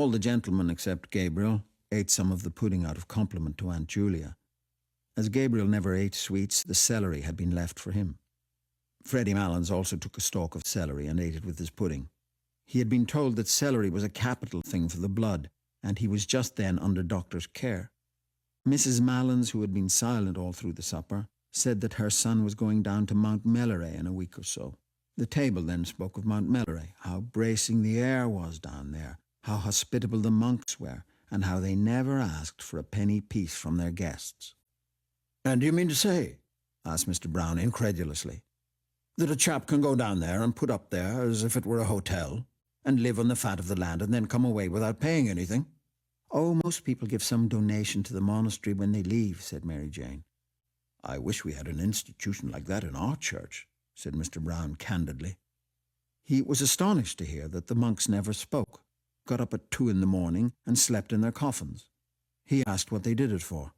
All the gentlemen except Gabriel ate some of the pudding out of compliment to Aunt Julia. As Gabriel never ate sweets, the celery had been left for him. Freddie Malins also took a stalk of celery and ate it with his pudding. He had been told that celery was a capital thing for the blood, and he was just then under doctor's care. Mrs. Malins, who had been silent all through the supper, said that her son was going down to Mount Melleray in a week or so. The table then spoke of Mount Melleray, how bracing the air was down there, how hospitable the monks were, and how they never asked for a penny piece from their guests. "And do you mean to say," asked Mr. Brown incredulously, "that a chap can go down there and put up there as if it were a hotel, and live on the fat of the land and then come away without paying anything?" "Oh, most people give some donation to the monastery when they leave," said Mary Jane. "I wish we had an institution like that in our church," said Mr. Brown candidly. He was astonished to hear that the monks never spoke, got up at 2 a.m. and slept in their coffins. He asked what they did it for.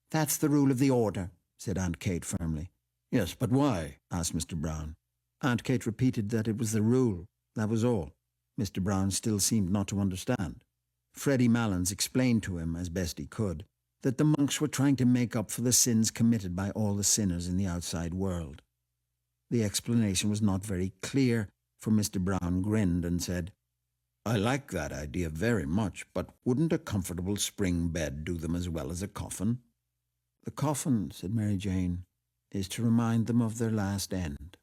"That's the rule of the order," said Aunt Kate firmly. "Yes, but why?" asked Mr. Brown. Aunt Kate repeated that it was the rule, that was all. Mr. Brown still seemed not to understand. Freddie Malins explained to him, as best he could, that the monks were trying to make up for the sins committed by all the sinners in the outside world. The explanation was not very clear, for Mr. Brown grinned and said, "I like that idea very much, but wouldn't a comfortable spring bed do them as well as a coffin?" "The coffin," said Mary Jane, "is to remind them of their last end."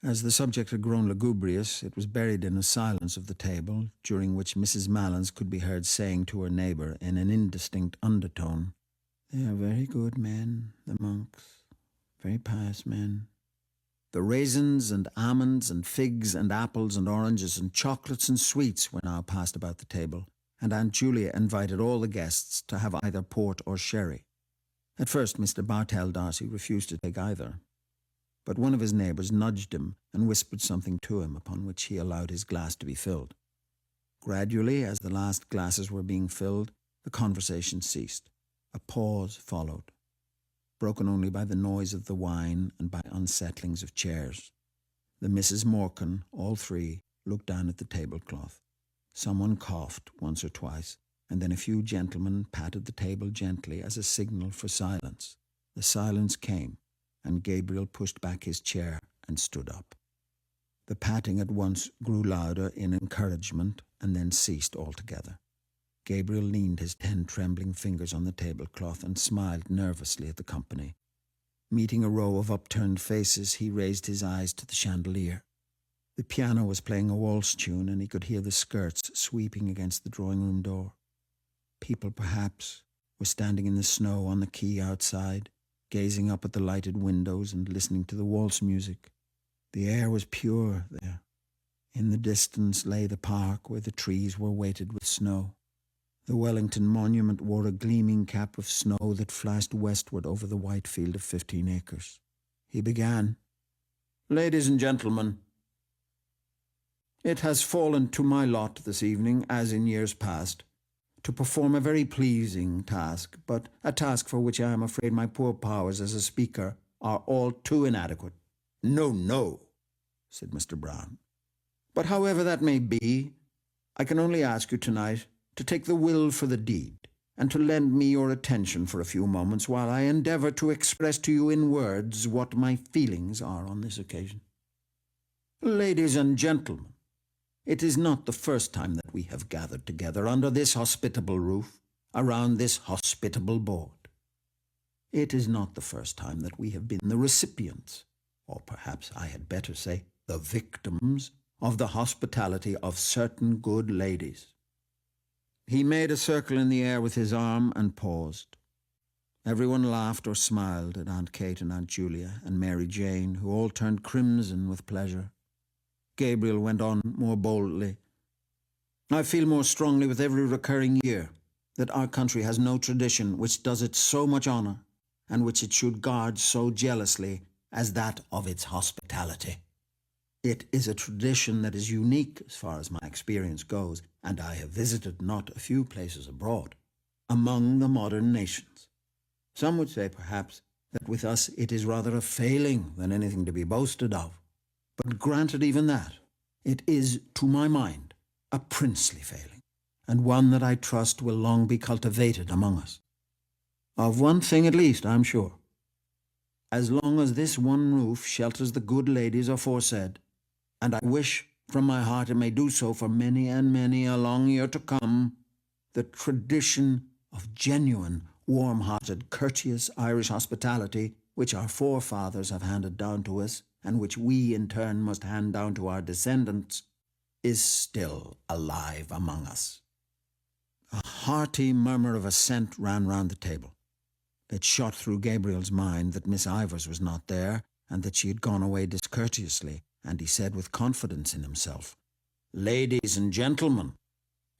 As the subject had grown lugubrious, it was buried in a silence of the table, during which Mrs. Malins could be heard saying to her neighbour in an indistinct undertone, "They are very good men, the monks, very pious men." The raisins and almonds and figs and apples and oranges and chocolates and sweets were now passed about the table, and Aunt Julia invited all the guests to have either port or sherry. At first Mr. Bartell D'Arcy refused to take either, but one of his neighbours nudged him and whispered something to him, upon which he allowed his glass to be filled. Gradually, as the last glasses were being filled, the conversation ceased. A pause followed, broken only by the noise of the wine and by unsettlings of chairs. The Misses Morkan, all three, looked down at the tablecloth. Someone coughed once or twice, and then a few gentlemen patted the table gently as a signal for silence. The silence came, and Gabriel pushed back his chair and stood up. The patting at once grew louder in encouragement and then ceased altogether. Gabriel leaned his 10 trembling fingers on the tablecloth and smiled nervously at the company. Meeting a row of upturned faces, he raised his eyes to the chandelier. The piano was playing a waltz tune, and he could hear the skirts sweeping against the drawing-room door. People, perhaps, were standing in the snow on the quay outside, gazing up at the lighted windows and listening to the waltz music. The air was pure there. In the distance lay the park where the trees were weighted with snow. The Wellington Monument wore a gleaming cap of snow that flashed westward over the white field of 15 acres. He began, "Ladies and gentlemen, it has fallen to my lot this evening, as in years past, to perform a very pleasing task, but a task for which I am afraid my poor powers as a speaker are all too inadequate." "No, no," said Mr. Brown. "But however that may be, I can only ask you tonight to take the will for the deed, and to lend me your attention for a few moments while I endeavour to express to you in words what my feelings are on this occasion. Ladies and gentlemen, it is not the first time that we have gathered together under this hospitable roof, around this hospitable board. It is not the first time that we have been the recipients, or perhaps I had better say the victims, of the hospitality of certain good ladies." He made a circle in the air with his arm and paused. Everyone laughed or smiled at Aunt Kate and Aunt Julia and Mary Jane, who all turned crimson with pleasure. Gabriel went on more boldly. "I feel more strongly with every recurring year that our country has no tradition which does it so much honour, and which it should guard so jealously, as that of its hospitality. It is a tradition that is unique as far as my experience goes, and I have visited not a few places abroad, among the modern nations. Some would say, perhaps, that with us it is rather a failing than anything to be boasted of. But granted even that, it is, to my mind, a princely failing, and one that I trust will long be cultivated among us. Of one thing at least I'm sure. As long as this one roof shelters the good ladies aforesaid, and I wish from my heart it may do so for many and many a long year to come, the tradition of genuine, warm-hearted, courteous Irish hospitality which our forefathers have handed down to us, and which we in turn must hand down to our descendants, is still alive among us. A hearty murmur of assent ran round the table. It shot through Gabriel's mind that Miss Ivors was not there, and that she had gone away discourteously, and he said with confidence in himself, "Ladies and gentlemen,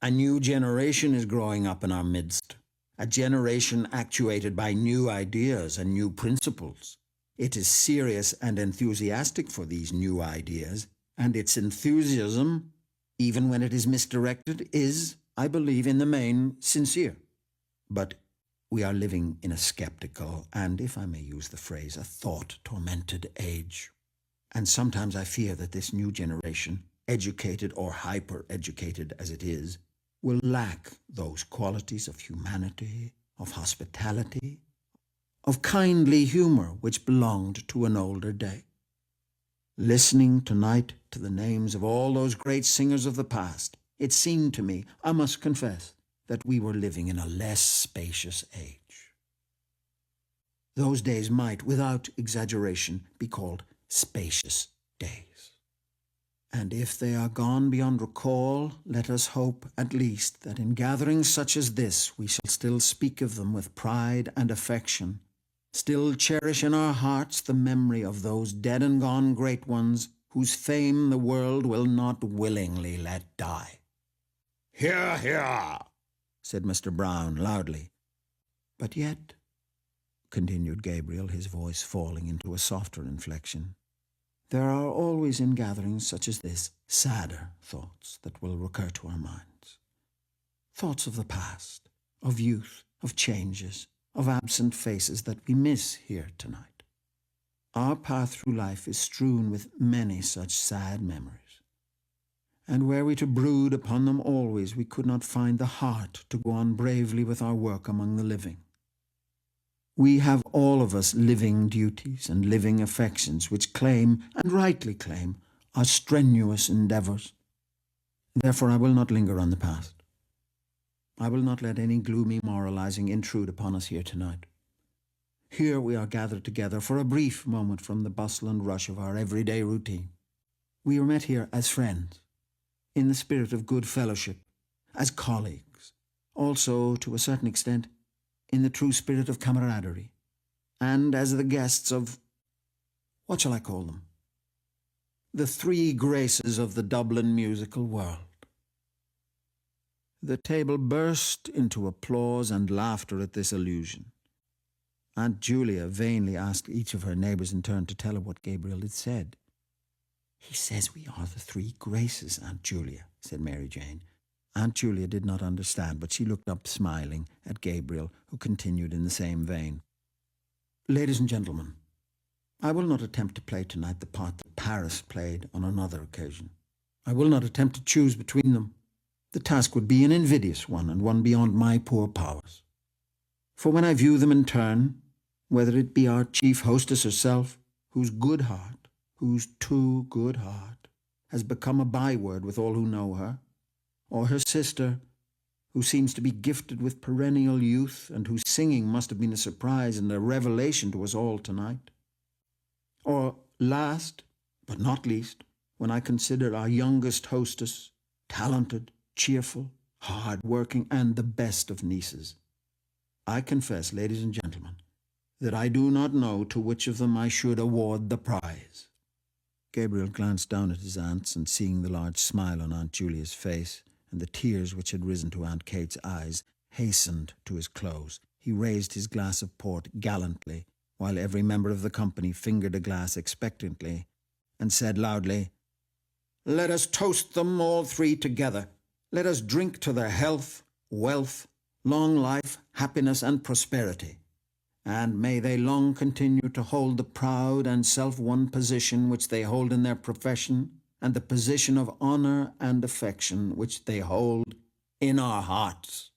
a new generation is growing up in our midst, a generation actuated by new ideas and new principles. It is serious and enthusiastic for these new ideas, and its enthusiasm, even when it is misdirected, is, I believe, in the main, sincere. But we are living in a skeptical and, if I may use the phrase, a thought-tormented age. And sometimes I fear that this new generation, educated or hyper-educated as it is, will lack those qualities of humanity, of hospitality, of kindly humour which belonged to an older day. Listening tonight to the names of all those great singers of the past, it seemed to me, I must confess, that we were living in a less spacious age. Those days might, without exaggeration, be called spacious days. And if they are gone beyond recall, let us hope, at least, that in gatherings such as this we shall still speak of them with pride and affection, still cherish in our hearts the memory of those dead and gone great ones whose fame the world will not willingly let die." "Hear, hear," said Mr. Brown loudly. "But yet," continued Gabriel, his voice falling into a softer inflection, "there are always in gatherings such as this sadder thoughts that will recur to our minds. Thoughts of the past, of youth, of changes, of absent faces that we miss here tonight. Our path through life is strewn with many such sad memories, and were we to brood upon them always, we could not find the heart to go on bravely with our work among the living. We have all of us living duties and living affections which claim, and rightly claim, our strenuous endeavours. Therefore I will not linger on the past. I will not let any gloomy moralizing intrude upon us here tonight. Here we are gathered together for a brief moment from the bustle and rush of our everyday routine. We are met here as friends, in the spirit of good fellowship, as colleagues, also, to a certain extent, in the true spirit of camaraderie, and as the guests of, what shall I call them? The three graces of the Dublin musical world. The table burst into applause and laughter at this allusion. Aunt Julia vainly asked each of her neighbours in turn to tell her what Gabriel had said. "He says we are the three graces, Aunt Julia," said Mary Jane. Aunt Julia did not understand, but she looked up smiling at Gabriel, who continued in the same vein. "Ladies and gentlemen, I will not attempt to play tonight the part that Paris played on another occasion. I will not attempt to choose between them. The task would be an invidious one, and one beyond my poor powers. For when I view them in turn, whether it be our chief hostess herself, whose good heart, whose too good heart, has become a byword with all who know her, or her sister, who seems to be gifted with perennial youth, and whose singing must have been a surprise and a revelation to us all tonight, or last, but not least, when I consider our youngest hostess, talented, cheerful, hard-working, and the best of nieces, I confess, ladies and gentlemen, that I do not know to which of them I should award the prize." Gabriel glanced down at his aunts, and seeing the large smile on Aunt Julia's face, and the tears which had risen to Aunt Kate's eyes, hastened to his close. He raised his glass of port gallantly, while every member of the company fingered a glass expectantly, and said loudly, "Let us toast them all three together. Let us drink to their health, wealth, long life, happiness, and prosperity. And may they long continue to hold the proud and self-won position which they hold in their profession, and the position of honour and affection which they hold in our hearts."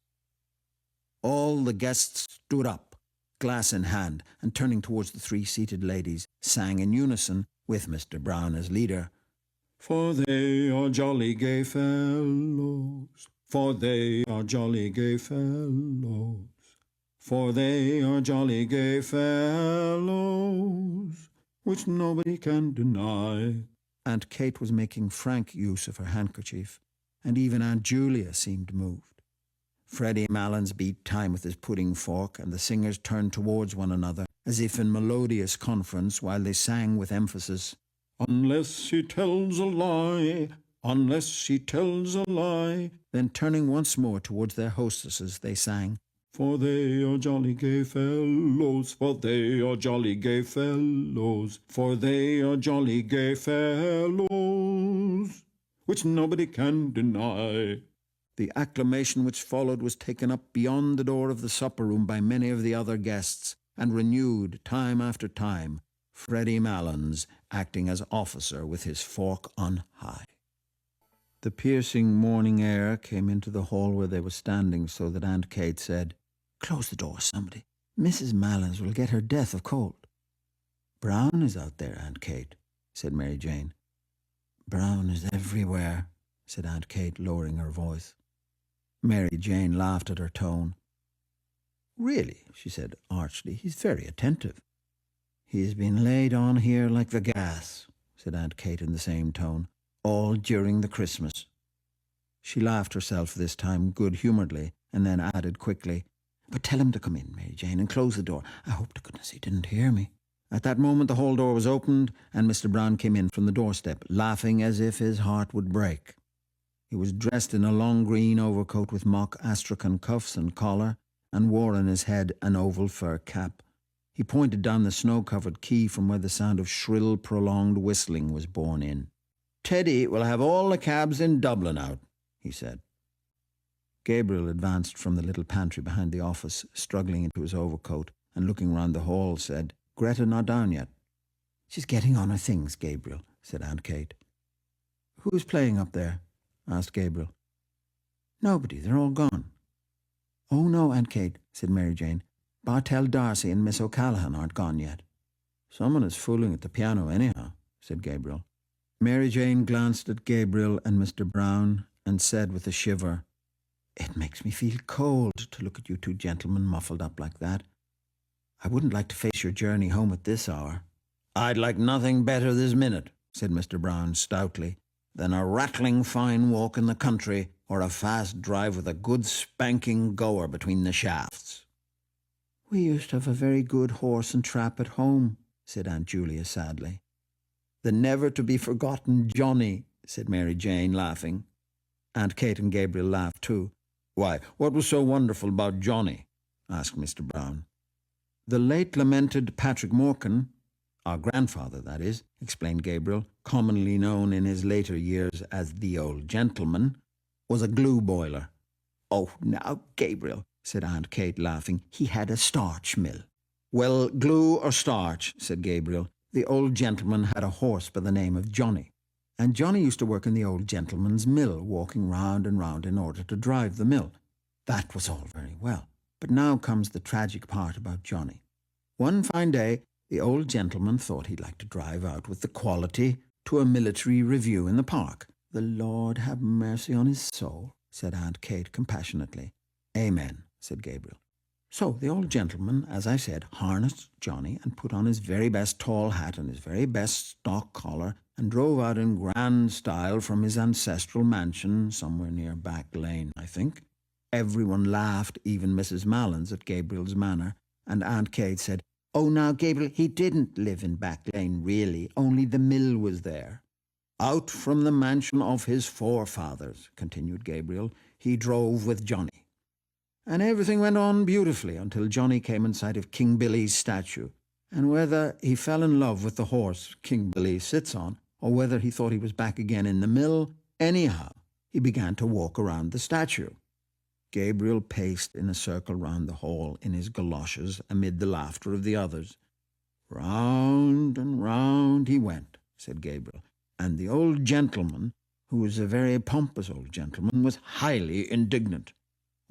All the guests stood up, glass in hand, and turning towards the three seated ladies, sang in unison, with Mr. Brown as leader, "For they are jolly gay fellows, for they are jolly gay fellows, for they are jolly gay fellows, which nobody can deny." Aunt Kate was making frank use of her handkerchief, and even Aunt Julia seemed moved. Freddie Malins beat time with his pudding fork, and the singers turned towards one another, as if in melodious conference, while they sang with emphasis, "Unless she tells a lie, unless she tells a lie." Then turning once more towards their hostesses, they sang, "For they are jolly gay fellows, for they are jolly gay fellows, for they are jolly gay fellows, which nobody can deny." The acclamation which followed was taken up beyond the door of the supper-room by many of the other guests, and renewed time after time, Freddie Malins acting as officer with his fork on high. The piercing morning air came into the hall where they were standing, so that Aunt Kate said, "Close the door, somebody. Mrs. Malins will get her death of cold." "Brown is out there, Aunt Kate," said Mary Jane. "Brown is everywhere," said Aunt Kate, lowering her voice. Mary Jane laughed at her tone. "Really," she said archly, "he's very attentive." "He's been laid on here like the gas," said Aunt Kate in the same tone, "all during the Christmas." She laughed herself this time good-humouredly, and then added quickly, "But tell him to come in, Mary Jane, and close the door. I hope to goodness he didn't hear me." At that moment the hall door was opened, and Mr. Brown came in from the doorstep, laughing as if his heart would break. He was dressed in a long green overcoat with mock astrakhan cuffs and collar, and wore on his head an oval fur cap. He pointed down the snow-covered quay from where the sound of shrill, prolonged whistling was borne in. "Teddy will have all the cabs in Dublin out," he said. Gabriel advanced from the little pantry behind the office, struggling into his overcoat, and looking round the hall, said, "Gretta not down yet?" "She's getting on her things, Gabriel," said Aunt Kate. "Who's playing up there?" asked Gabriel. "Nobody, they're all gone." "Oh, no, Aunt Kate," said Mary Jane. "Bartell Darcy and Miss O'Callaghan aren't gone yet." "Someone is fooling at the piano anyhow," said Gabriel. Mary Jane glanced at Gabriel and Mr. Brown and said with a shiver, "It makes me feel cold to look at you two gentlemen muffled up like that. I wouldn't like to face your journey home at this hour." "I'd like nothing better this minute," said Mr. Brown stoutly, "than a rattling fine walk in the country or a fast drive with a good spanking goer between the shafts." "We used to have a very good horse and trap at home," said Aunt Julia sadly. "The never-to-be-forgotten Johnny," said Mary Jane, laughing. Aunt Kate and Gabriel laughed too. "Why, what was so wonderful about Johnny?" asked Mr. Brown. "The late lamented Patrick Morkan, our grandfather, that is," explained Gabriel, commonly known in his later years as the old gentleman, "was a glue boiler." "Oh, now, Gabriel," said Aunt Kate, laughing, "he had a starch mill." "Well, glue or starch," said Gabriel, "the old gentleman had a horse by the name of Johnny, and Johnny used to work in the old gentleman's mill, walking round and round in order to drive the mill. That was all very well, but now comes the tragic part about Johnny. One fine day, the old gentleman thought he'd like to drive out with the quality to a military review in the park. The Lord have mercy on his soul, said Aunt Kate compassionately. Amen, said Gabriel. So the old gentleman, as I said, harnessed Johnny and put on his very best tall hat and his very best stock collar and drove out in grand style from his ancestral mansion somewhere near Back Lane, I think. Everyone laughed, even Mrs. Malins, at Gabriel's manner, and Aunt Kate said, Oh, now, Gabriel, he didn't live in Back Lane, really, only the mill was there. Out from the mansion of his forefathers, continued Gabriel, he drove with Johnny. And everything went on beautifully until Johnny came in sight of King Billy's statue, and whether he fell in love with the horse King Billy sits on, or whether he thought he was back again in the mill, anyhow, he began to walk around the statue. Gabriel paced in a circle round the hall in his goloshes amid the laughter of the others. Round and round he went, said Gabriel, and the old gentleman, who was a very pompous old gentleman, was highly indignant.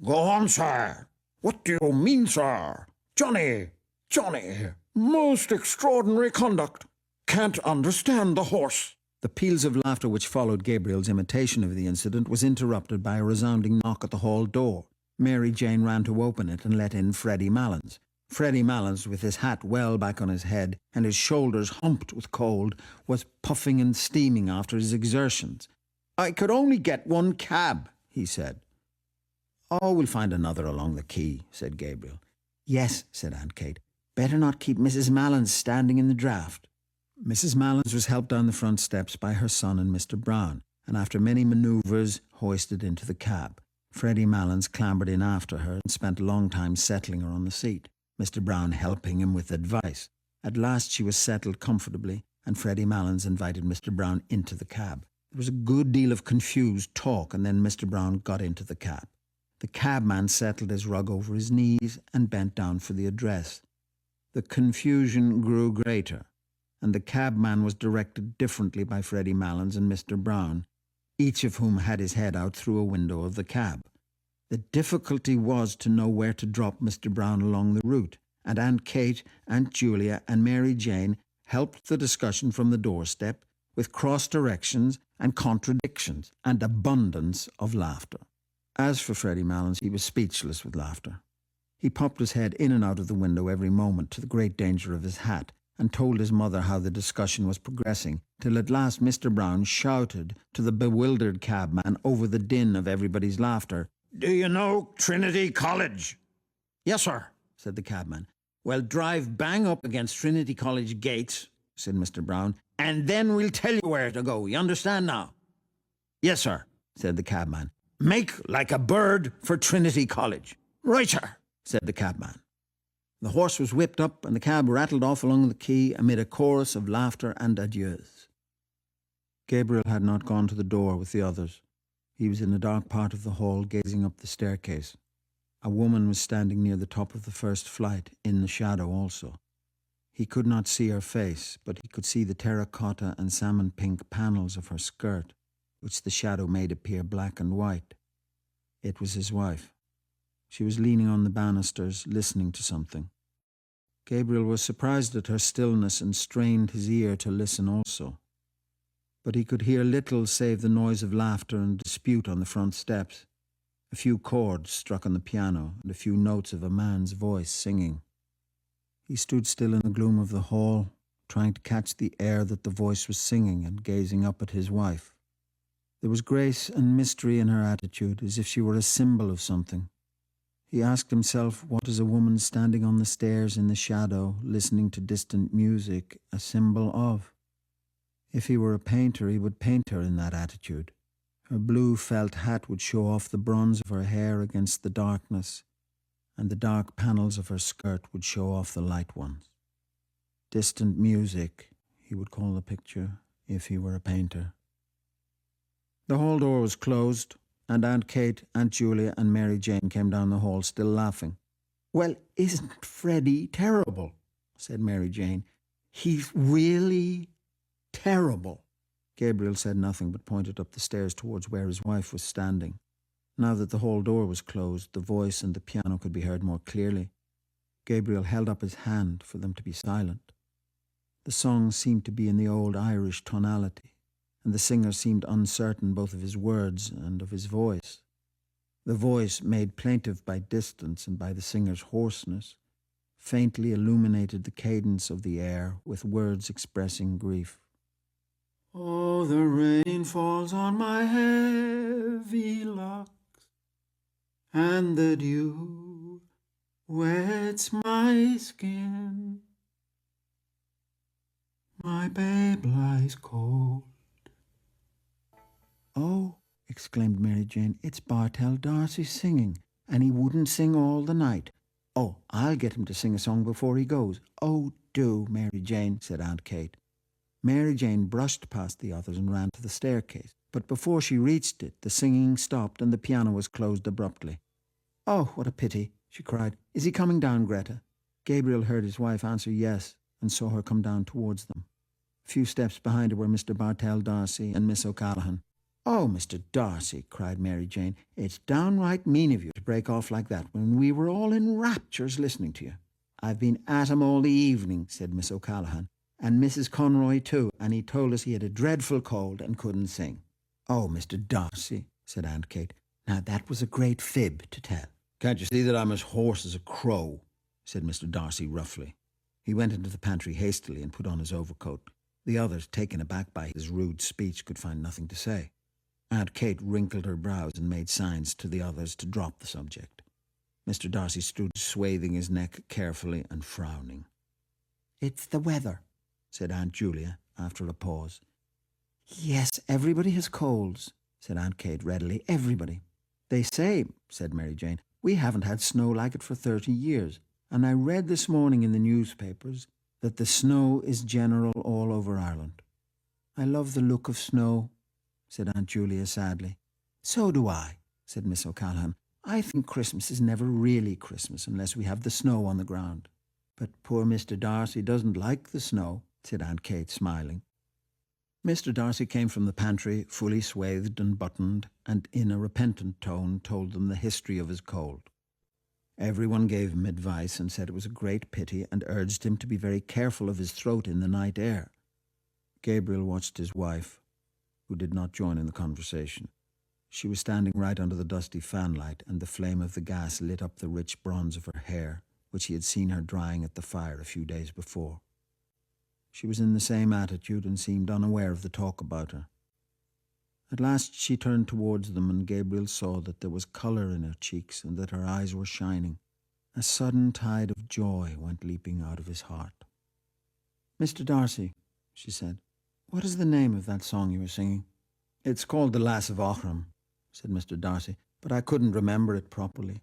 "Go on, sir! What do you mean, sir? Johnny! Most extraordinary conduct! Can't understand the horse!" The peals of laughter which followed Gabriel's imitation of the incident was interrupted by a resounding knock at the hall door. Mary Jane ran to open it and let in Freddie Malins. Freddie Malins, with his hat well back on his head and his shoulders humped with cold, was puffing and steaming after his exertions. "I could only get one cab," he said. "Oh, we'll find another along the quay," said Gabriel. "Yes," said Aunt Kate. "Better not keep Mrs. Malins standing in the draught." Mrs. Malins was helped down the front steps by her son and Mr. Brown, and after many manoeuvres hoisted into the cab. Freddie Malins clambered in after her and spent a long time settling her on the seat, Mr. Brown helping him with advice. At last she was settled comfortably, and Freddie Malins invited Mr. Brown into the cab. There was a good deal of confused talk, and then Mr. Brown got into the cab. The cabman settled his rug over his knees and bent down for the address. The confusion grew greater, and the cabman was directed differently by Freddie Malins and Mr. Brown, each of whom had his head out through a window of the cab. The difficulty was to know where to drop Mr. Brown along the route, and Aunt Kate, Aunt Julia, and Mary Jane helped the discussion from the doorstep with cross-directions and contradictions and abundance of laughter. As for Freddie Malins, he was speechless with laughter. He popped his head in and out of the window every moment to the great danger of his hat, and told his mother how the discussion was progressing, till at last Mr. Brown shouted to the bewildered cabman over the din of everybody's laughter, "Do you know Trinity College?" "Yes, sir," said the cabman. "Well, drive bang up against Trinity College gates," said Mr. Brown, "and then we'll tell you where to go. You understand now?" "Yes, sir," said the cabman. "Make like a bird for Trinity College." "Right, sir," said the cabman. The horse was whipped up and the cab rattled off along the quay amid a chorus of laughter and adieus. Gabriel had not gone to the door with the others. He was in a dark part of the hall gazing up the staircase. A woman was standing near the top of the first flight, in the shadow also. He could not see her face, but he could see the terracotta and salmon-pink panels of her skirt, which the shadow made appear black and white. It was his wife. She was leaning on the banisters, listening to something. Gabriel was surprised at her stillness and strained his ear to listen also. But he could hear little save the noise of laughter and dispute on the front steps, a few chords struck on the piano, and a few notes of a man's voice singing. He stood still in the gloom of the hall, trying to catch the air that the voice was singing and gazing up at his wife. There was grace and mystery in her attitude, as if she were a symbol of something. He asked himself, what is a woman standing on the stairs in the shadow, listening to distant music, a symbol of? If he were a painter, he would paint her in that attitude. Her blue felt hat would show off the bronze of her hair against the darkness, and the dark panels of her skirt would show off the light ones. Distant music, he would call the picture, if he were a painter. The hall door was closed, and Aunt Kate, Aunt Julia, and Mary Jane came down the hall, still laughing. "Well, isn't Freddie terrible?" said Mary Jane. "He's really terrible." Gabriel said nothing, but pointed up the stairs towards where his wife was standing. Now that the hall door was closed, the voice and the piano could be heard more clearly. Gabriel held up his hand for them to be silent. The song seemed to be in the old Irish tonality, and the singer seemed uncertain both of his words and of his voice. The voice, made plaintive by distance and by the singer's hoarseness, faintly illuminated the cadence of the air with words expressing grief. "Oh, the rain falls on my heavy locks, and the dew wets my skin. My babe lies cold." "Oh," exclaimed Mary Jane, "it's Bartell D'Arcy singing, and he wouldn't sing all the night. Oh, I'll get him to sing a song before he goes." "Oh, do, Mary Jane," said Aunt Kate. Mary Jane brushed past the others and ran to the staircase, but before she reached it, the singing stopped and the piano was closed abruptly. "Oh, what a pity," she cried. "Is he coming down, Gretta?" Gabriel heard his wife answer yes, and saw her come down towards them. A few steps behind her were Mr. Bartell D'Arcy and Miss O'Callaghan. "Oh, Mr. Darcy," cried Mary Jane, "it's downright mean of you to break off like that when we were all in raptures listening to you." "I've been at him all the evening," said Miss O'Callaghan, "and Mrs. Conroy too, and he told us he had a dreadful cold and couldn't sing." "Oh, Mr. Darcy," said Aunt Kate, "now that was a great fib to tell." "Can't you see that I'm as hoarse as a crow?" said Mr. Darcy roughly. He went into the pantry hastily and put on his overcoat. The others, taken aback by his rude speech, could find nothing to say. Aunt Kate wrinkled her brows and made signs to the others to drop the subject. Mr. Darcy stood swathing his neck carefully and frowning. "It's the weather," said Aunt Julia after a pause. "Yes, everybody has colds," said Aunt Kate readily. "Everybody." "They say," said Mary Jane, "we haven't had snow like it for 30 years. And I read this morning in the newspapers that the snow is general all over Ireland." "I love the look of snow," said Aunt Julia sadly. "So do I," said Miss O'Callaghan. "I think Christmas is never really Christmas unless we have the snow on the ground." "But poor Mr. Darcy doesn't like the snow," said Aunt Kate, smiling. Mr. Darcy came from the pantry, fully swathed and buttoned, and in a repentant tone told them the history of his cold. Everyone gave him advice and said it was a great pity and urged him to be very careful of his throat in the night air. Gabriel watched his wife, who did not join in the conversation. She was standing right under the dusty fanlight, and the flame of the gas lit up the rich bronze of her hair, which he had seen her drying at the fire a few days before. She was in the same attitude and seemed unaware of the talk about her. At last she turned towards them, and Gabriel saw that there was colour in her cheeks and that her eyes were shining. A sudden tide of joy went leaping out of his heart. "Mr. Darcy," she said, "what is the name of that song you were singing?" "It's called The Lass of Aughrim," said Mr. Darcy, "but I couldn't remember it properly."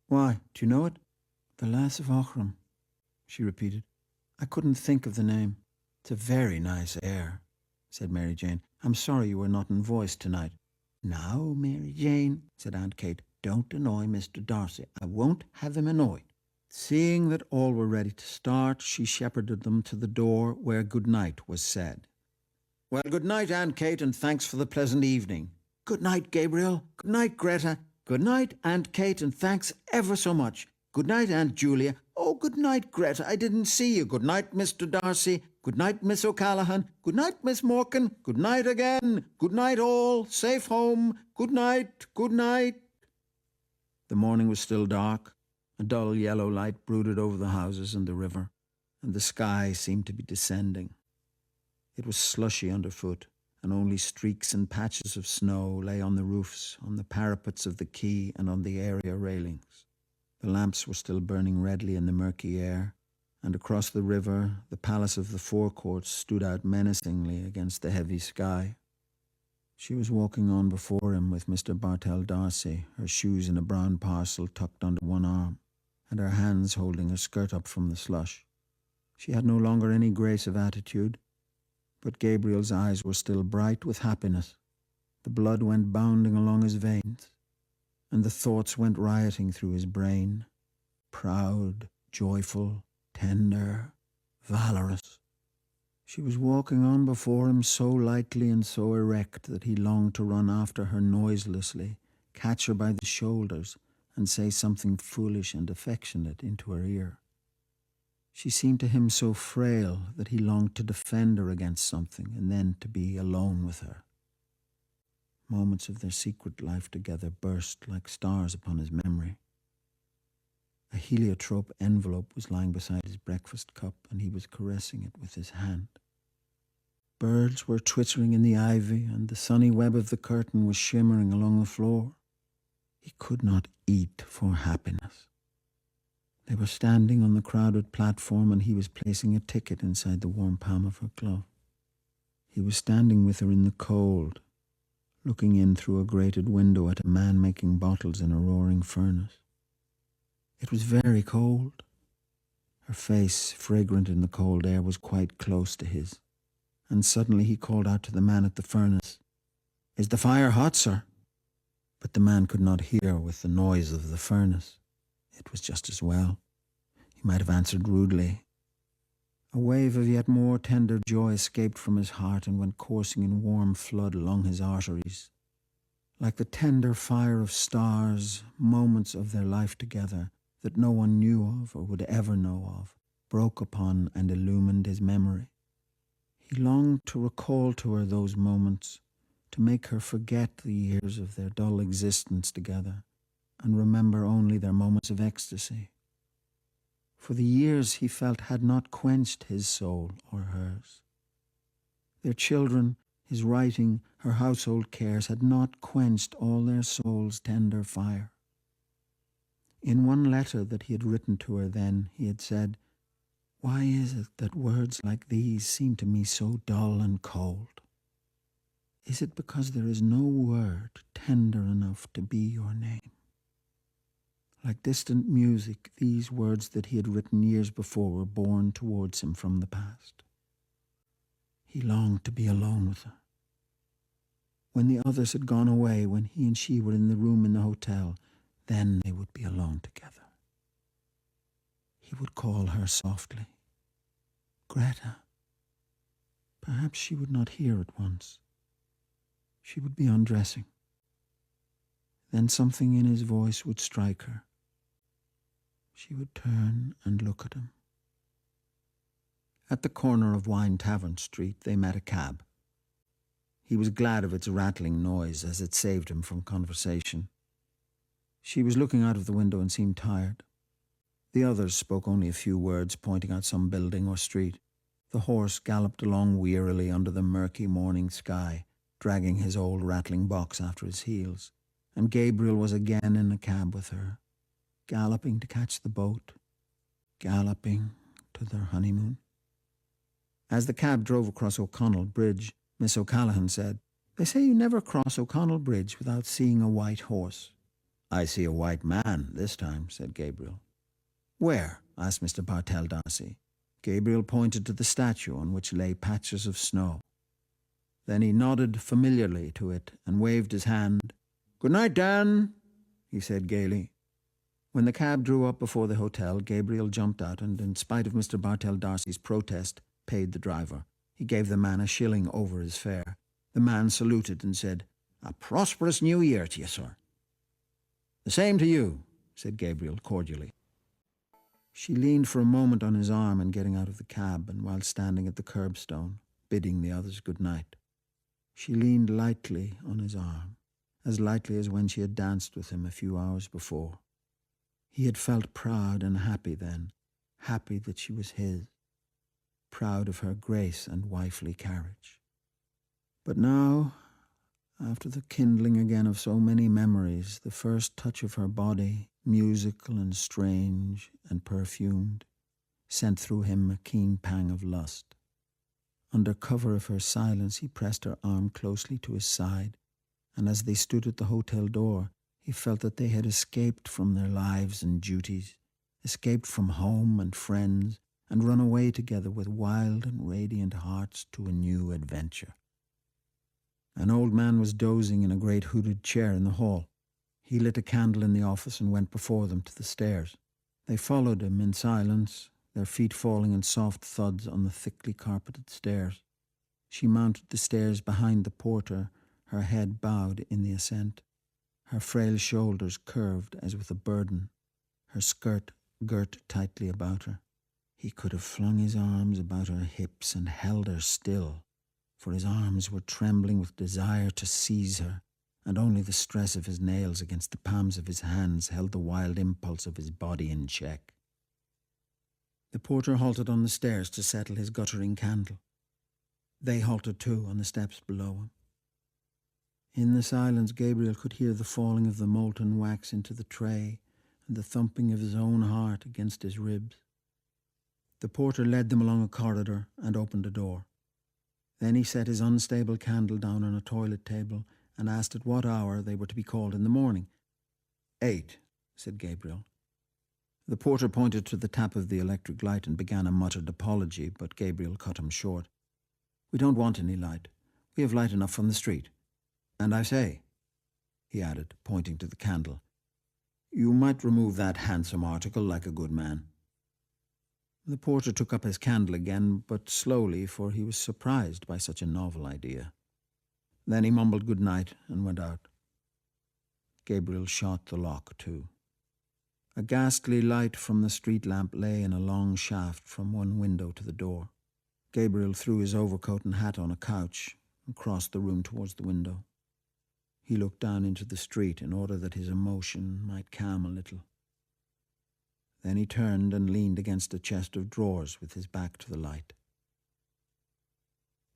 "Why, do you know it?" "The Lass of Aughrim," she repeated. "I couldn't think of the name." "It's a very nice air," said Mary Jane. "I'm sorry you were not in voice tonight." "Now, Mary Jane," said Aunt Kate, "don't annoy Mr. Darcy. I won't have him annoyed." Seeing that all were ready to start, she shepherded them to the door, where good night was said. "Well, good night, Aunt Kate, and thanks for the pleasant evening." "Good night, Gabriel. Good night, Gretta. Good night, Aunt Kate, and thanks ever so much. Good night, Aunt Julia. Oh, good night, Gretta. I didn't see you. Good night, Mr. Darcy. Good night, Miss O'Callaghan. Good night, Miss Morkan. Good night again. Good night, all. Safe home. Good night. Good night." The morning was still dark. A dull yellow light brooded over the houses and the river, and the sky seemed to be descending. It was slushy underfoot, and only streaks and patches of snow lay on the roofs, on the parapets of the quay, and on the area railings. The lamps were still burning redly in the murky air, and across the river the palace of the forecourts stood out menacingly against the heavy sky. She was walking on before him with Mr. Bartell Darcy, her shoes in a brown parcel tucked under one arm, and her hands holding her skirt up from the slush. She had no longer any grace of attitude, but Gabriel's eyes were still bright with happiness. The blood went bounding along his veins, and the thoughts went rioting through his brain, proud, joyful, tender, valorous. She was walking on before him so lightly and so erect that he longed to run after her noiselessly, catch her by the shoulders, and say something foolish and affectionate into her ear. She seemed to him so frail that he longed to defend her against something and then to be alone with her. Moments of their secret life together burst like stars upon his memory. A heliotrope envelope was lying beside his breakfast cup, and he was caressing it with his hand. Birds were twittering in the ivy, and the sunny web of the curtain was shimmering along the floor. He could not eat for happiness. They were standing on the crowded platform, and he was placing a ticket inside the warm palm of her glove. He was standing with her in the cold, looking in through a grated window at a man making bottles in a roaring furnace. It was very cold. Her face, fragrant in the cold air, was quite close to his, and suddenly he called out to the man at the furnace, "Is the fire hot, sir?" But the man could not hear with the noise of the furnace. It was just as well. He might have answered rudely, A wave of yet more tender joy escaped from his heart and went coursing in warm flood along his arteries. Like the tender fire of stars, moments of their life together that no one knew of or would ever know of, broke upon and illumined his memory. He longed to recall to her those moments, to make her forget the years of their dull existence together, and remember only their moments of ecstasy. For the years, he felt, had not quenched his soul or hers. Their children, his writing, her household cares had not quenched all their souls' tender fire. In one letter that he had written to her then, he had said, "Why is it that words like these seem to me so dull and cold? Is it because there is no word tender enough to be your name?" Like distant music, these words that he had written years before were borne towards him from the past. He longed to be alone with her. When the others had gone away, when he and she were in the room in the hotel, then they would be alone together. He would call her softly, "Gretta." Perhaps she would not hear at once. She would be undressing. Then something in his voice would strike her. She would turn and look at him. At the corner of Wine Tavern Street, they met a cab. He was glad of its rattling noise, as it saved him from conversation. She was looking out of the window and seemed tired. The others spoke only a few words, pointing out some building or street. The horse galloped along wearily under the murky morning sky, dragging his old rattling box after his heels, and Gabriel was again in a cab with her, galloping to catch the boat, galloping to their honeymoon. As the cab drove across O'Connell Bridge, Miss O'Callaghan said, "They say you never cross O'Connell Bridge without seeing a white horse." "I see a white man this time," said Gabriel. "Where?" asked Mr. Bartell D'Arcy. Gabriel pointed to the statue on which lay patches of snow. Then he nodded familiarly to it and waved his hand. "Good night, Dan," he said gaily. When the cab drew up before the hotel, Gabriel jumped out and, in spite of Mr. Bartell D'Arcy's protest, paid the driver. He gave the man a shilling over his fare. The man saluted and said, "A prosperous new year to you, sir." "The same to you," said Gabriel cordially. She leaned for a moment on his arm in getting out of the cab and while standing at the curbstone, bidding the others good night. She leaned lightly on his arm, as lightly as when she had danced with him a few hours before. He had felt proud and happy then, happy that she was his, proud of her grace and wifely carriage. But now, after the kindling again of so many memories, the first touch of her body, musical and strange and perfumed, sent through him a keen pang of lust. Under cover of her silence, he pressed her arm closely to his side, and as they stood at the hotel door, he felt that they had escaped from their lives and duties, escaped from home and friends, and run away together with wild and radiant hearts to a new adventure. An old man was dozing in a great hooded chair in the hall. He lit a candle in the office and went before them to the stairs. They followed him in silence, their feet falling in soft thuds on the thickly carpeted stairs. She mounted the stairs behind the porter, her head bowed in the ascent, her frail shoulders curved as with a burden, her skirt girt tightly about her. He could have flung his arms about her hips and held her still, for his arms were trembling with desire to seize her, and only the stress of his nails against the palms of his hands held the wild impulse of his body in check. The porter halted on the stairs to settle his guttering candle. They halted too on the steps below him. In the silence, Gabriel could hear the falling of the molten wax into the tray and the thumping of his own heart against his ribs. The porter led them along a corridor and opened a door. Then he set his unstable candle down on a toilet table and asked at what hour they were to be called in the morning. 8, said Gabriel. The porter pointed to the tap of the electric light and began a muttered apology, but Gabriel cut him short. "We don't want any light. We have light enough from the street. And I say," he added, pointing to the candle, "you might remove that handsome article like a good man." The porter took up his candle again, but slowly, for he was surprised by such a novel idea. Then he mumbled good night and went out. Gabriel shot the lock to. A ghastly light from the street lamp lay in a long shaft from one window to the door. Gabriel threw his overcoat and hat on a couch and crossed the room towards the window. He looked down into the street in order that his emotion might calm a little. Then he turned and leaned against a chest of drawers with his back to the light.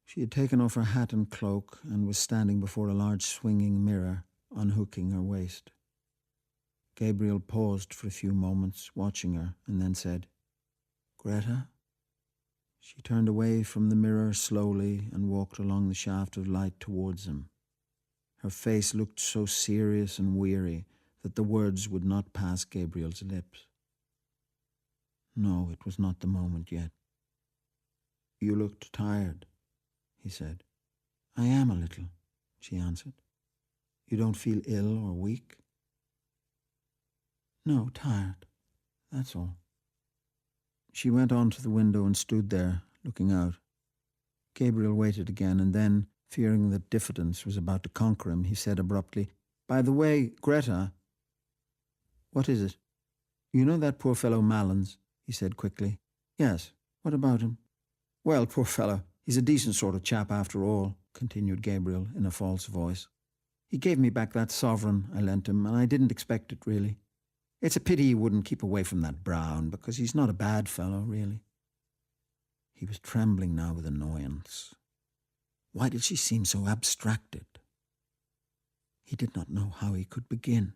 She had taken off her hat and cloak and was standing before a large swinging mirror, unhooking her waist. Gabriel paused for a few moments, watching her, and then said, "Gretta?" She turned away from the mirror slowly and walked along the shaft of light towards him. Her face looked so serious and weary that the words would not pass Gabriel's lips. No, it was not the moment yet. "You looked tired," he said. "I am a little," she answered. "You don't feel ill or weak?" "No, tired. That's all." She went on to the window and stood there, looking out. Gabriel waited again, and then, fearing that diffidence was about to conquer him, he said abruptly, "By the way, Gretta..." "What is it?" "You know that poor fellow Malins?" he said quickly. "Yes. What about him?" "Well, poor fellow, he's a decent sort of chap after all," continued Gabriel in a false voice. "He gave me back that sovereign I lent him, and I didn't expect it, really. It's a pity he wouldn't keep away from that Brown, because he's not a bad fellow, really." He was trembling now with annoyance. Why did she seem so abstracted? He did not know how he could begin.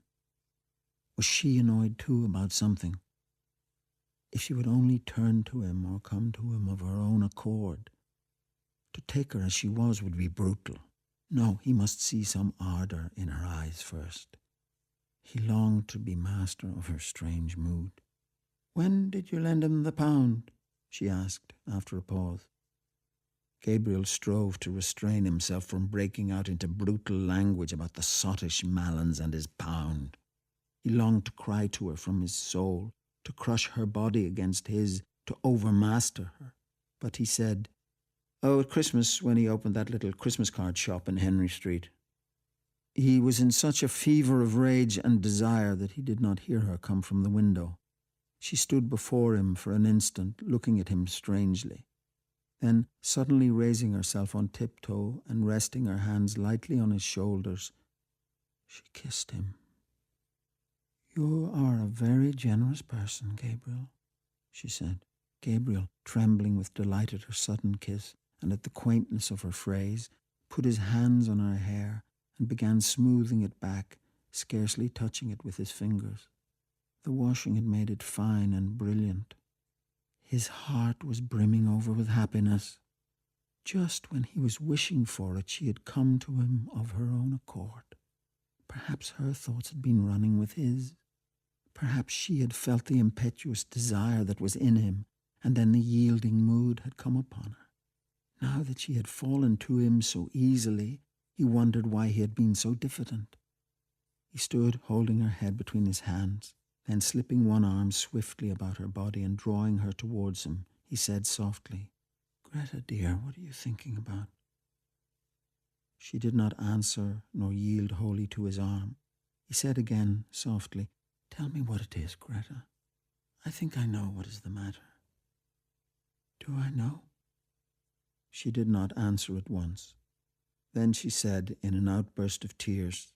Was she annoyed too about something? If she would only turn to him or come to him of her own accord. To take her as she was would be brutal. No, he must see some ardour in her eyes first. He longed to be master of her strange mood. "When did you lend him the £1?" she asked after a pause. Gabriel strove to restrain himself from breaking out into brutal language about the sottish Malins and his £1. He longed to cry to her from his soul, to crush her body against his, to overmaster her. But he said, "Oh, at Christmas, when he opened that little Christmas card shop in Henry Street." He was in such a fever of rage and desire that he did not hear her come from the window. She stood before him for an instant, looking at him strangely. Then, suddenly raising herself on tiptoe and resting her hands lightly on his shoulders, she kissed him. "You are a very generous person, Gabriel," she said. Gabriel, trembling with delight at her sudden kiss and at the quaintness of her phrase, put his hands on her hair and began smoothing it back, scarcely touching it with his fingers. The washing had made it fine and brilliant. His heart was brimming over with happiness. Just when he was wishing for it, she had come to him of her own accord. Perhaps her thoughts had been running with his. Perhaps she had felt the impetuous desire that was in him, and then the yielding mood had come upon her. Now that she had fallen to him so easily, he wondered why he had been so diffident. He stood holding her head between his hands, then slipping one arm swiftly about her body and drawing her towards him, he said softly, "Gretta, dear, what are you thinking about?" She did not answer nor yield wholly to his arm. He said again softly, "Tell me what it is, Gretta. I think I know what is the matter." "Do I know?" She did not answer at once. Then she said in an outburst of tears,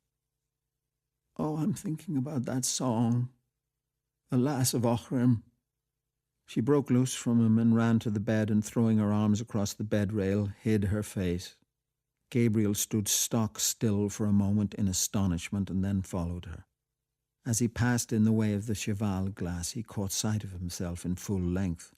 "Oh, I'm thinking about that song, the Lass of Aughrim." She broke loose from him and ran to the bed, and throwing her arms across the bed rail, hid her face. Gabriel stood stock still for a moment in astonishment and then followed her. As he passed in the way of the cheval glass, he caught sight of himself in full length,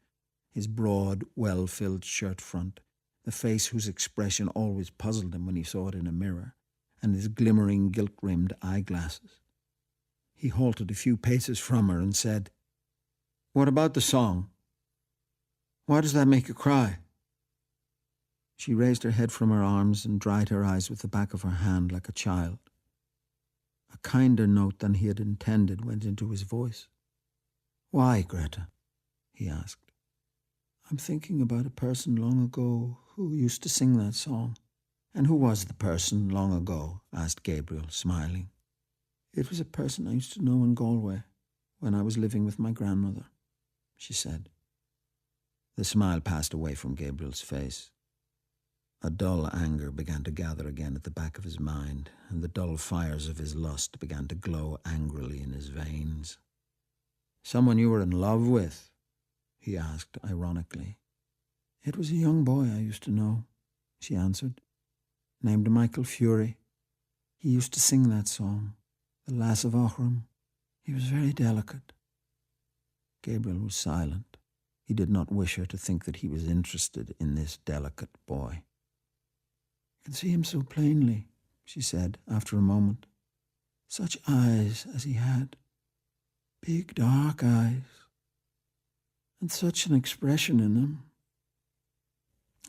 his broad, well-filled shirt front, the face whose expression always puzzled him when he saw it in a mirror, and his glimmering gilt-rimmed eyeglasses. He halted a few paces from her and said, "What about the song? Why does that make you cry?" She raised her head from her arms and dried her eyes with the back of her hand like a child. A kinder note than he had intended went into his voice. "Why, Gretta?" he asked. I'm thinking about a person long ago who used to sing that song. And who was the person long ago? Asked Gabriel, smiling. It was a person I used to know in Galway when I was living with my grandmother, she said. The smile passed away from Gabriel's face. A dull anger began to gather again at the back of his mind, and the dull fires of his lust began to glow angrily in his veins. Someone you were in love with? He asked ironically. It was a young boy I used to know, she answered, named Michael Fury. He used to sing that song, The Lass of Aughrim. He was very delicate. Gabriel was silent. He did not wish her to think that he was interested in this delicate boy. I can see him so plainly, she said after a moment. Such eyes as he had. Big, dark eyes. And such an expression in them.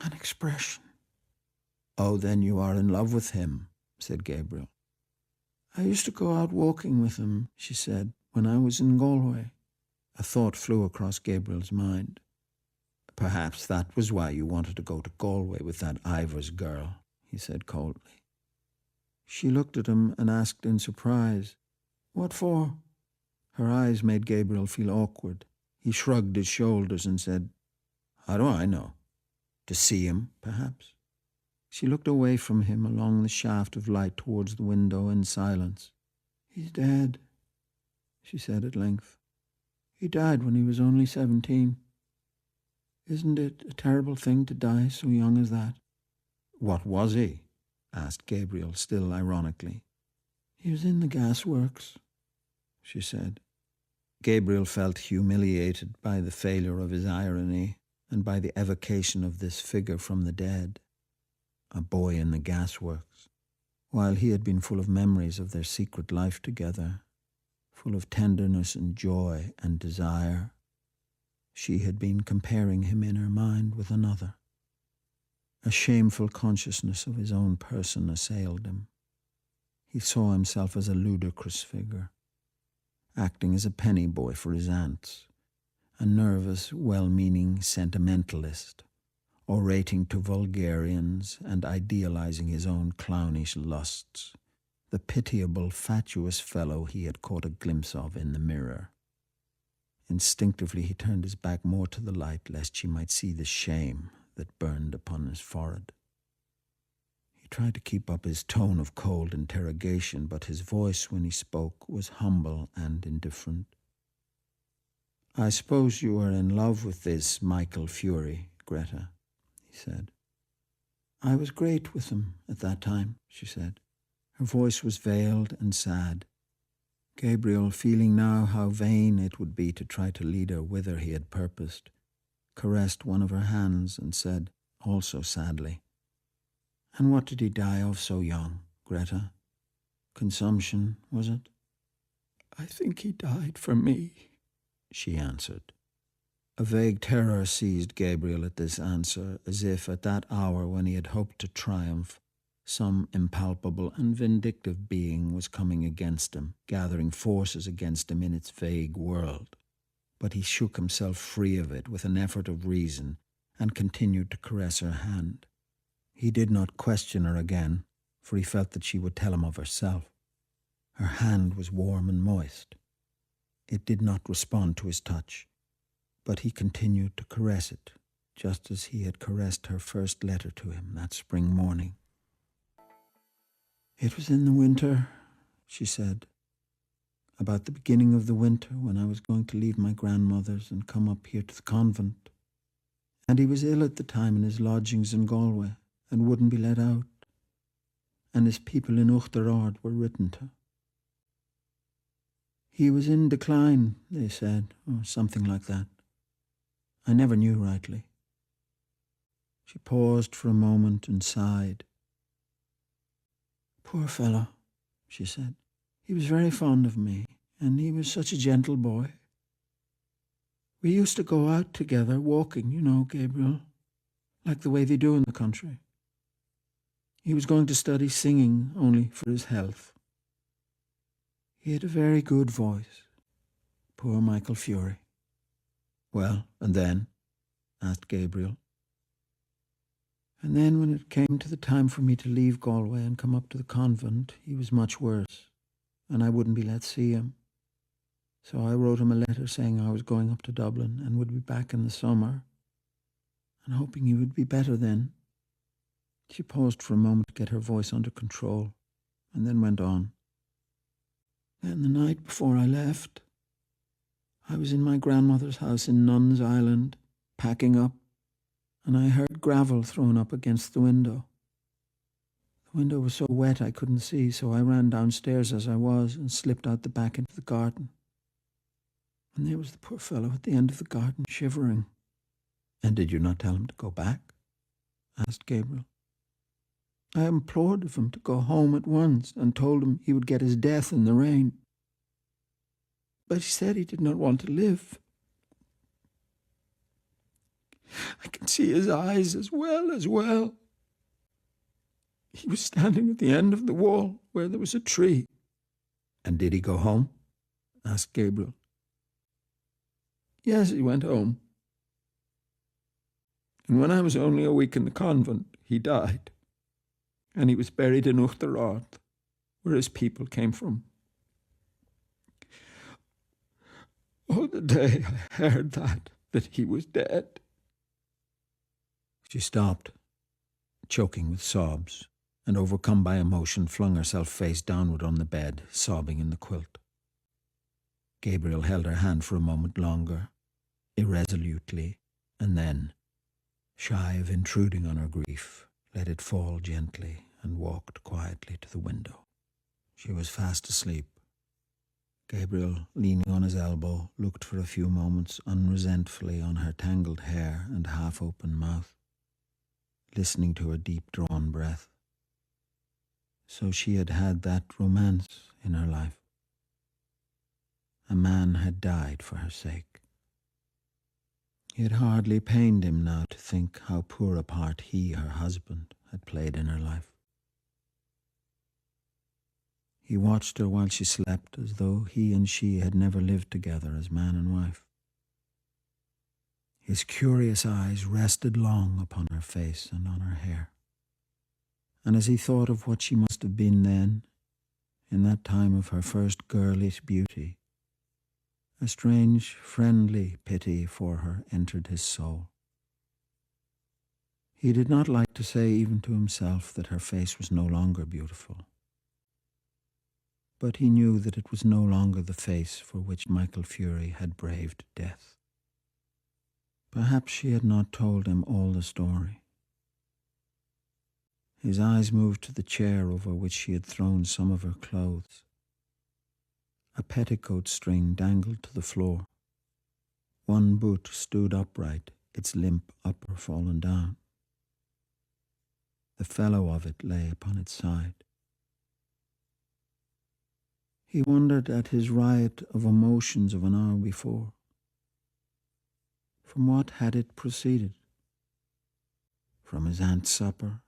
An expression. Oh, then you are in love with him, said Gabriel. I used to go out walking with him, she said, when I was in Galway. A thought flew across Gabriel's mind. Perhaps that was why you wanted to go to Galway with that Ivors girl, he said coldly. She looked at him and asked in surprise, What for? Her eyes made Gabriel feel awkward. He shrugged his shoulders and said, How do I know? To see him, perhaps? She looked away from him along the shaft of light towards the window in silence. He's dead, she said at length. He died when he was only 17. Isn't it a terrible thing to die so young as that? What was he? Asked Gabriel, still ironically. He was in the gasworks, she said. Gabriel felt humiliated by the failure of his irony and by the evocation of this figure from the dead, a boy in the gasworks, while he had been full of memories of their secret life together, full of tenderness and joy and desire. She had been comparing him in her mind with another. A shameful consciousness of his own person assailed him. He saw himself as a ludicrous figure, acting as a penny boy for his aunts, a nervous, well-meaning sentimentalist, orating to vulgarians and idealizing his own clownish lusts, the pitiable, fatuous fellow he had caught a glimpse of in the mirror. Instinctively he turned his back more to the light lest she might see the shame that burned upon his forehead. He tried to keep up his tone of cold interrogation, but his voice when he spoke was humble and indifferent. I suppose you are in love with this Michael Fury, Gretta, he said. I was great with him at that time, she said. Her voice was veiled and sad. Gabriel, feeling now how vain it would be to try to lead her whither he had purposed, caressed one of her hands and said, also sadly, And what did he die of so young, Gretta? Consumption, was it? I think he died for me, she answered. A vague terror seized Gabriel at this answer, as if at that hour when he had hoped to triumph, some impalpable and vindictive being was coming against him, gathering forces against him in its vague world. But he shook himself free of it with an effort of reason and continued to caress her hand. He did not question her again, for he felt that she would tell him of herself. Her hand was warm and moist. It did not respond to his touch, but he continued to caress it, just as he had caressed her first letter to him that spring morning. It was in the winter, she said, about the beginning of the winter when I was going to leave my grandmother's and come up here to the convent. And he was ill at the time in his lodgings in Galway and wouldn't be let out. And his people in Uchterard were written to. He was in decline, they said, or something like that. I never knew rightly. She paused for a moment and sighed. Poor fellow, she said. He was very fond of me, and he was such a gentle boy. We used to go out together, walking, you know, Gabriel, like the way they do in the country. He was going to study singing only for his health. He had a very good voice. Poor Michael Fury. Well, and then? asked Gabriel. And then when it came to the time for me to leave Galway and come up to the convent, he was much worse, and I wouldn't be let see him. So I wrote him a letter saying I was going up to Dublin and would be back in the summer, and hoping he would be better then. She paused for a moment to get her voice under control, and then went on. Then the night before I left, I was in my grandmother's house in Nuns Island, packing up, and I heard gravel thrown up against the window. The window was so wet I couldn't see, so I ran downstairs as I was and slipped out the back into the garden. And there was the poor fellow at the end of the garden, shivering. And did you not tell him to go back? Asked Gabriel. I implored of him to go home at once and told him he would get his death in the rain. But he said he did not want to live. I can see his eyes as well. He was standing at the end of the wall where there was a tree. And did he go home? Asked Gabriel. Yes, he went home. And when I was only a week in the convent, he died. And he was buried in Uchterard, where his people came from. Oh, the day I heard that he was dead. She stopped, choking with sobs, and overcome by emotion, flung herself face downward on the bed, sobbing in the quilt. Gabriel held her hand for a moment longer, irresolutely, and then, shy of intruding on her grief, let it fall gently and walked quietly to the window. She was fast asleep. Gabriel, leaning on his elbow, looked for a few moments unresentfully on her tangled hair and half-open mouth, listening to her deep-drawn breath. So she had had that romance in her life. A man had died for her sake. It hardly pained him now to think how poor a part he, her husband, had played in her life. He watched her while she slept as though he and she had never lived together as man and wife. His curious eyes rested long upon her face and on her hair. And as he thought of what she must have been then, in that time of her first girlish beauty, a strange, friendly pity for her entered his soul. He did not like to say even to himself that her face was no longer beautiful. But he knew that it was no longer the face for which Michael Fury had braved death. Perhaps she had not told him all the story. His eyes moved to the chair over which she had thrown some of her clothes. A petticoat string dangled to the floor. One boot stood upright, its limp upper fallen down. The fellow of it lay upon its side. He wondered at his riot of emotions of an hour before. From what had it proceeded? From his aunt's supper?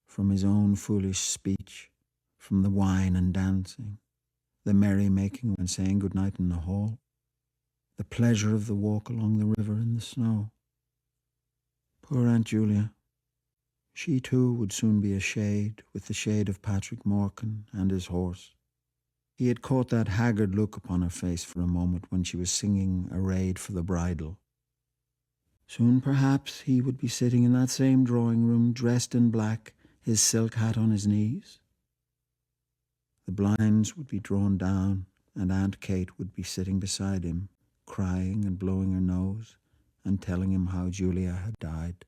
From his own foolish speech? From the wine and dancing? The merry-making when saying good-night in the hall? The pleasure of the walk along the river in the snow? Poor Aunt Julia. She too would soon be a shade, with the shade of Patrick Morcan and his horse. He had caught that haggard look upon her face for a moment when she was singing Arrayed for the Bridal. Soon perhaps he would be sitting in that same drawing-room, dressed in black, his silk hat on his knees. The blinds would be drawn down, and Aunt Kate would be sitting beside him, crying and blowing her nose, and telling him how Julia had died.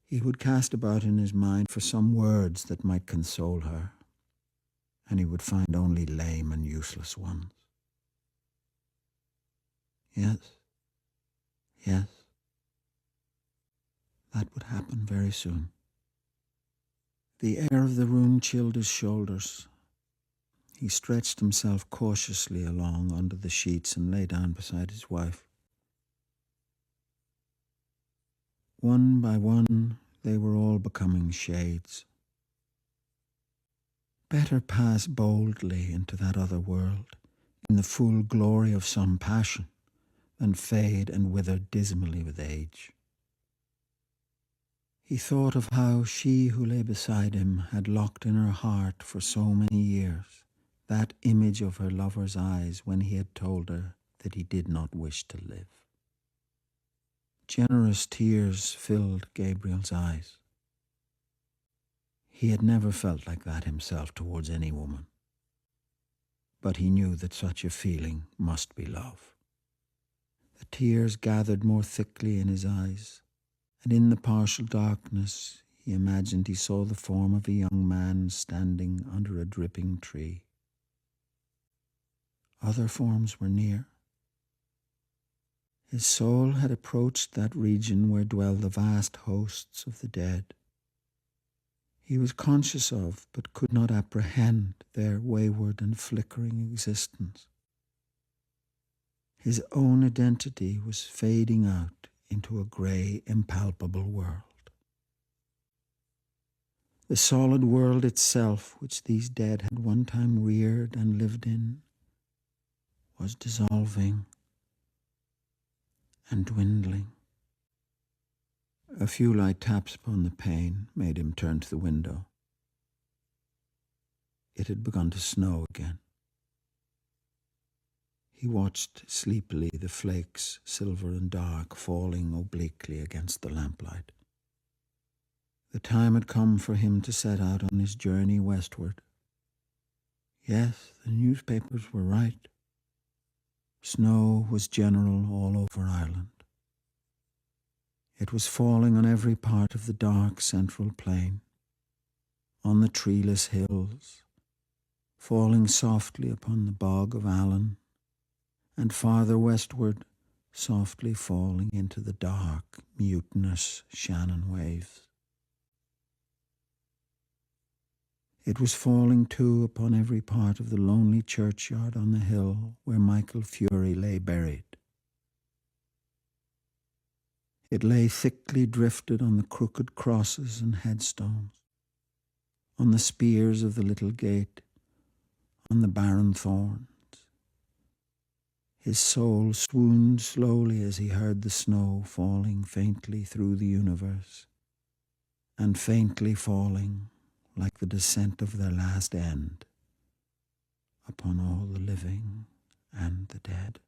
He would cast about in his mind for some words that might console her, and he would find only lame and useless ones. Yes, that would happen very soon. The air of the room chilled his shoulders. He stretched himself cautiously along under the sheets and lay down beside his wife. One by one, they were all becoming shades. Better pass boldly into that other world, in the full glory of some passion, then fade and wither dismally with age. He thought of how she who lay beside him had locked in her heart for so many years that image of her lover's eyes when he had told her that he did not wish to live. Generous tears filled Gabriel's eyes. He had never felt like that himself towards any woman, but he knew that such a feeling must be love. The tears gathered more thickly in his eyes, and in the partial darkness he imagined he saw the form of a young man standing under a dripping tree. Other forms were near. His soul had approached that region where dwell the vast hosts of the dead. He was conscious of, but could not apprehend, their wayward and flickering existence. His own identity was fading out into a grey, impalpable world. The solid world itself, which these dead had one time reared and lived in, was dissolving and dwindling. A few light taps upon the pane made him turn to the window. It had begun to snow again. He watched sleepily the flakes, silver and dark, falling obliquely against the lamplight. The time had come for him to set out on his journey westward. Yes, the newspapers were right. Snow was general all over Ireland. It was falling on every part of the dark central plain, on the treeless hills, falling softly upon the bog of Allen, and farther westward, softly falling into the dark, mutinous Shannon waves. It was falling too upon every part of the lonely churchyard on the hill where Michael Fury lay buried. It lay thickly drifted on the crooked crosses and headstones, on the spears of the little gate, on the barren thorns. His soul swooned slowly as he heard the snow falling faintly through the universe, and faintly falling, like the descent of their last end, upon all the living and the dead.